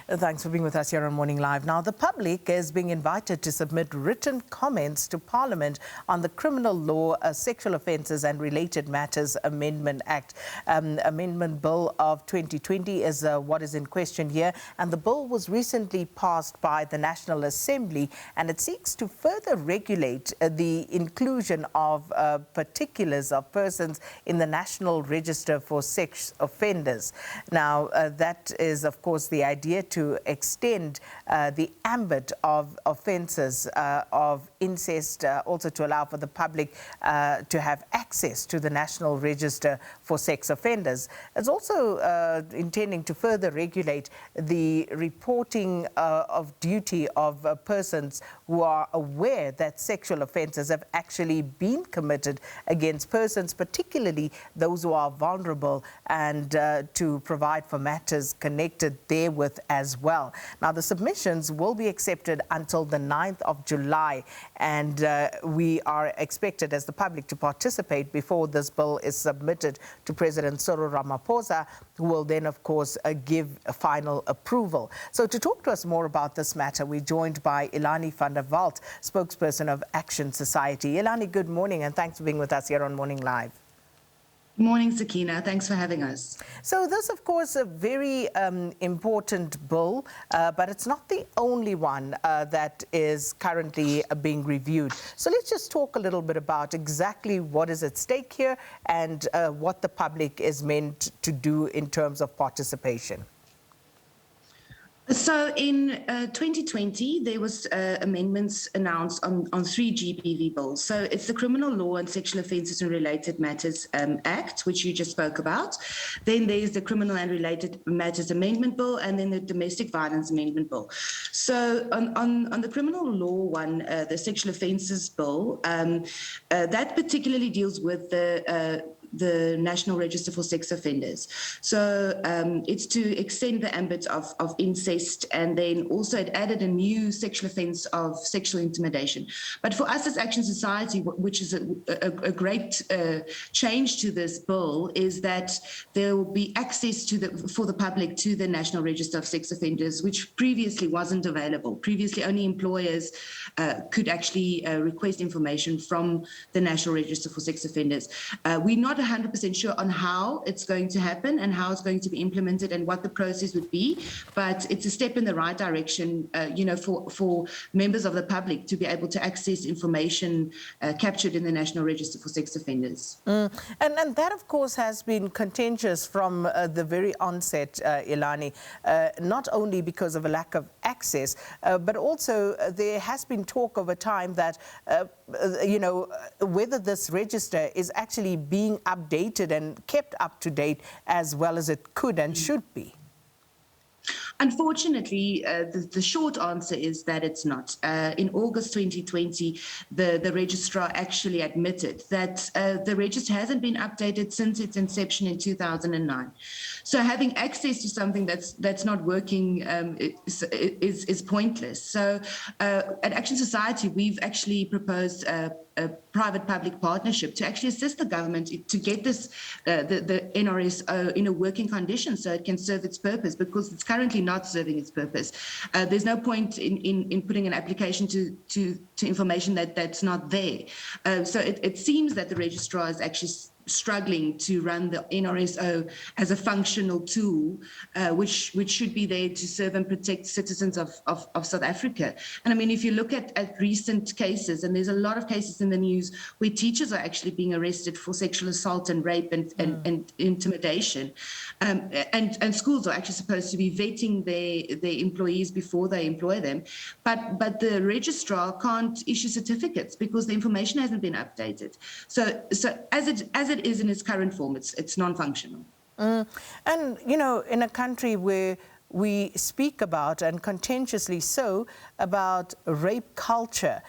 Thanks for being with us here on Morning Live. Now, the public is being invited to submit written comments to Parliament on the Criminal Law, Sexual Offences and Related Matters Amendment Act. Amendment Bill of 2020 is what is in question here, and the bill was recently passed by the National Assembly, and it seeks to further regulate the inclusion of particulars of persons in the National Register for Sex Offenders. Now, that is, of course, the idea to extend the ambit of offences of incest, also to allow for the public to have access to the National Register for Sex Offenders. It's also intending to further regulate the reporting of duty of persons who are aware that sexual offences have actually been committed against persons, particularly those who are vulnerable, and to provide for matters connected therewith as well. Now, the submissions will be accepted until the 9th of July, and we are expected as the public to participate before this bill is submitted to President Cyril Ramaphosa, who will then, of course, give a final approval. So to talk to us more about this matter, we're joined by Elanie van der Walt, Spokesperson of Action Society. Elanie, good morning, and thanks for being with us here on Morning Live. Good morning, Sakina. Thanks for having us. So this, of course, a very important bill, but it's not the only one that is currently being reviewed. So let's just talk a little bit about exactly what is at stake here and what the public is meant to do in terms of participation. So in 2020, there was amendments announced on 3 GBV bills. So it's the Criminal Law and Sexual Offences and Related Matters Act, which you just spoke about. Then there's the Criminal and Related Matters Amendment Bill, and then the Domestic Violence Amendment Bill. So on the Criminal Law one, the Sexual Offences Bill, that particularly deals with the National Register for Sex Offenders. So it's to extend the ambit of incest, and then also it added a new sexual offence of sexual intimidation. But for us as Action Society, which is a great change to this bill, is that there will be access for the public to the National Register of Sex Offenders, which previously wasn't available. Previously, only employers could actually request information from the National Register for Sex Offenders. We're not 100% sure on how it's going to happen and how it's going to be implemented and what the process would be, but it's a step in the right direction, for members of the public to be able to access information captured in the National Register for Sex Offenders. And that, of course, has been contentious from the very onset, Elanie, not only because of a lack of access, but also there has been talk over time that, whether this register is actually being updated and kept up to date as well as it could and should be. Unfortunately, the short answer is that it's not. In August 2020, the registrar actually admitted that the register hasn't been updated since its inception in 2009. So having access to something that's not working is pointless. So at Action Society, we've actually proposed a private-public partnership to actually assist the government to get this the NRSO in a working condition so it can serve its purpose, because it's currently not serving its purpose. There's no point in putting an application to information that's not there. So it seems that the registrar is actually struggling to run the NRSO as a functional tool, which should be there to serve and protect citizens of South Africa. And I mean, if you look at recent cases, and there's a lot of cases in the news where teachers are actually being arrested for sexual assault and rape and intimidation, and schools are actually supposed to be vetting their employees before they employ them, but the registrar can't issue certificates because the information hasn't been updated. So as it is in its current form, it's non-functional. And, in a country where we speak about, and contentiously so, about rape culture,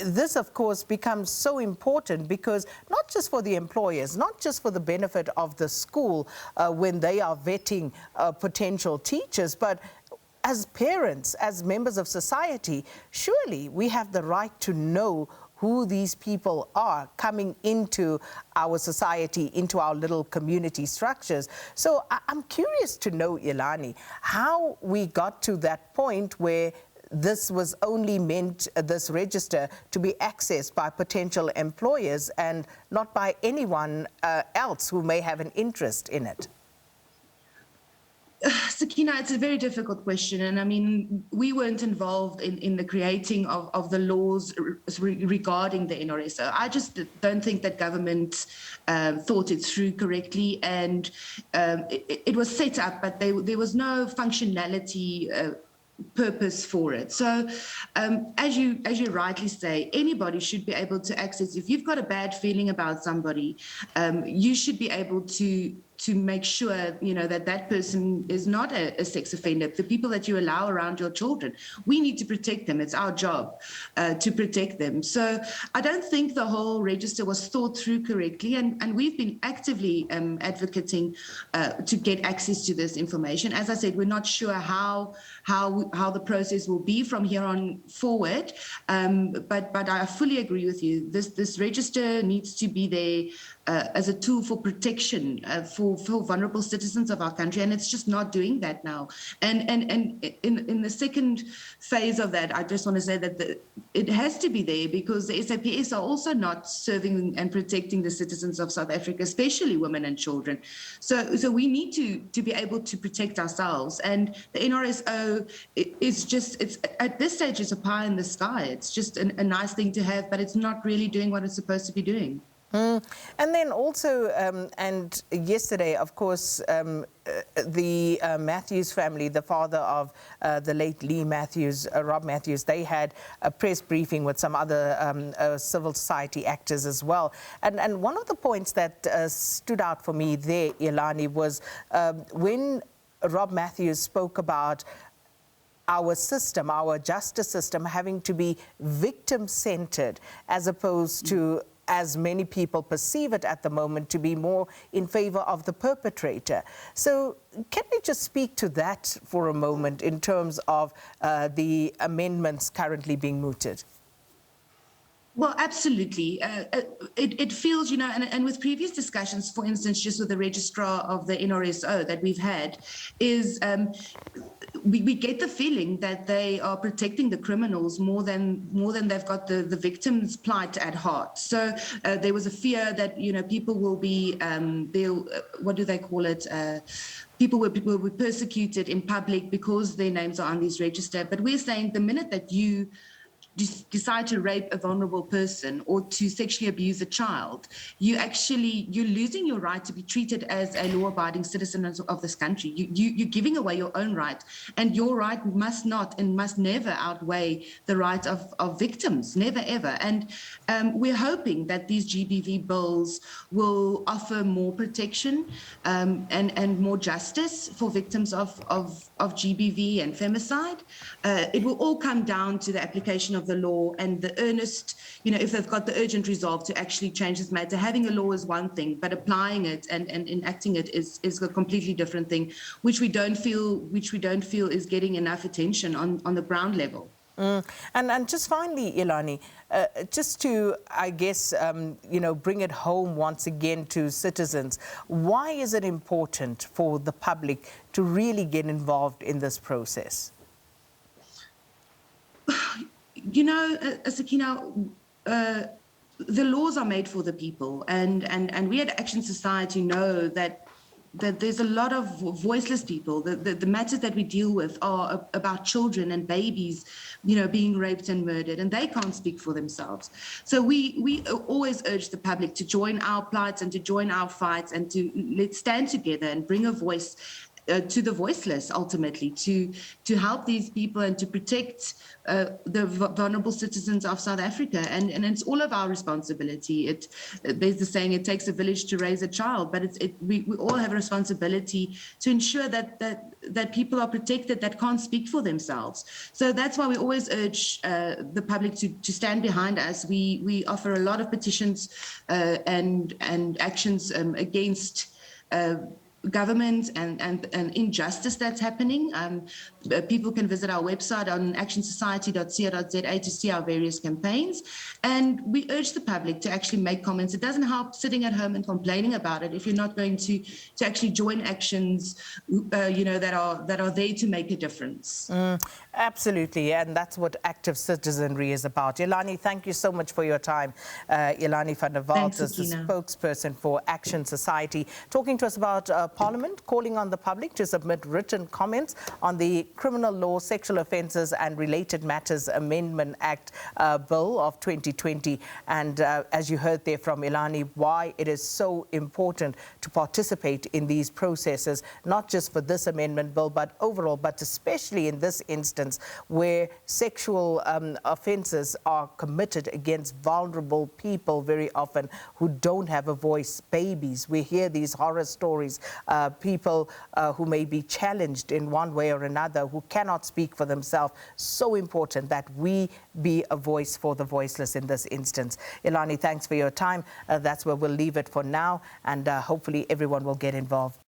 this, of course, becomes so important because not just for the employers, not just for the benefit of the school when they are vetting potential teachers, but as parents, as members of society, surely we have the right to know who these people are coming into our society, into our little community structures. So I'm curious to know, Elanie, how we got to that point where this was only meant, this register, to be accessed by potential employers and not by anyone else who may have an interest in it. Sakina, it's a very difficult question. And I mean, we weren't involved in the creating of the laws regarding the NRSO. I just don't think that government thought it through correctly. And it was set up, but there was no functionality purpose for it. So as you rightly say, anybody should be able to access. If you've got a bad feeling about somebody, you should be able to make sure, you know, that person is not a sex offender. The people that you allow around your children, we need to protect them. It's our job to protect them. So I don't think the whole register was thought through correctly, and we've been actively advocating to get access to this information. As I said, we're not sure how the process will be from here on forward, but I fully agree with you. This register needs to be there as a tool for protection for vulnerable citizens of our country, and it's just not doing that now. And in the second phase of that, I just want to say that it has to be there because the SAPS are also not serving and protecting the citizens of South Africa, especially women and children. So we need to be able to protect ourselves. And the NRSO is just, it's at this stage, it's a pie in the sky. It's just a nice thing to have, but it's not really doing what it's supposed to be doing. And then also, and yesterday, of course, the Matthews family, the father of the late Lee Matthews, Rob Matthews, they had a press briefing with some other civil society actors as well. And one of the points that stood out for me there, Elanie, was when Rob Matthews spoke about our system, our justice system, having to be victim-centered as opposed to, as many people perceive it at the moment, to be more in favor of the perpetrator. So can we just speak to that for a moment in terms of the amendments currently being mooted? Well, absolutely. It feels, you know, and with previous discussions, for instance, just with the registrar of the NRSO that we've had, is we get the feeling that they are protecting the criminals more than they've got the victim's plight at heart. So there was a fear that, you know, people will be, what do they call it? People will be persecuted in public because their names are on this register. But we're saying the minute that you decide to rape a vulnerable person or to sexually abuse a child, you're losing your right to be treated as a law-abiding citizen of this country. You're giving away your own right, and your right must not and must never outweigh the right of victims, never ever. And we're hoping that these GBV bills will offer more protection and more justice for victims of GBV and femicide. It will all come down to the application of the law and the earnest, you know, if they've got the urgent resolve to actually change this matter. Having a law is one thing, but applying it and enacting it is a completely different thing, which we don't feel is getting enough attention on the ground level. And just finally, Elanie, just to, I guess, you know, bring it home once again to citizens, why is it important for the public to really get involved in this process? You know, Sakina, the laws are made for the people, and we at Action Society know that there's a lot of voiceless people. The matters that we deal with are about children and babies, you know, being raped and murdered, and they can't speak for themselves. So we always urge the public to join our plights and to join our fights and let's stand together and bring a voice to the voiceless, ultimately, to help these people and to protect the vulnerable citizens of South Africa. And it's all of our responsibility. There's the saying, it takes a village to raise a child, but we all have a responsibility to ensure that people are protected that can't speak for themselves. So that's why we always urge the public to stand behind us. We offer a lot of petitions and actions against government and injustice that's happening. People can visit our website on actionsociety.co.za to see our various campaigns. And we urge the public to actually make comments. It doesn't help sitting at home and complaining about it if you're not going to actually join actions, that are there to make a difference. Absolutely, and that's what active citizenry is about. Elanie, thank you so much for your time. Elanie van der Walt is the spokesperson for Action Society, talking to us about Parliament calling on the public to submit written comments on the Criminal Law, Sexual Offences and Related Matters Amendment Act Bill of 2020. And as you heard there from Elanie, why it is so important to participate in these processes, not just for this amendment bill, but overall, but especially in this instance where sexual offences are committed against vulnerable people very often who don't have a voice, babies. We hear these horror stories, people who may be challenged in one way or another, who cannot speak for themselves. So important that we be a voice for the voiceless in this instance. Elanie, thanks for your time. That's where we'll leave it for now, and hopefully everyone will get involved.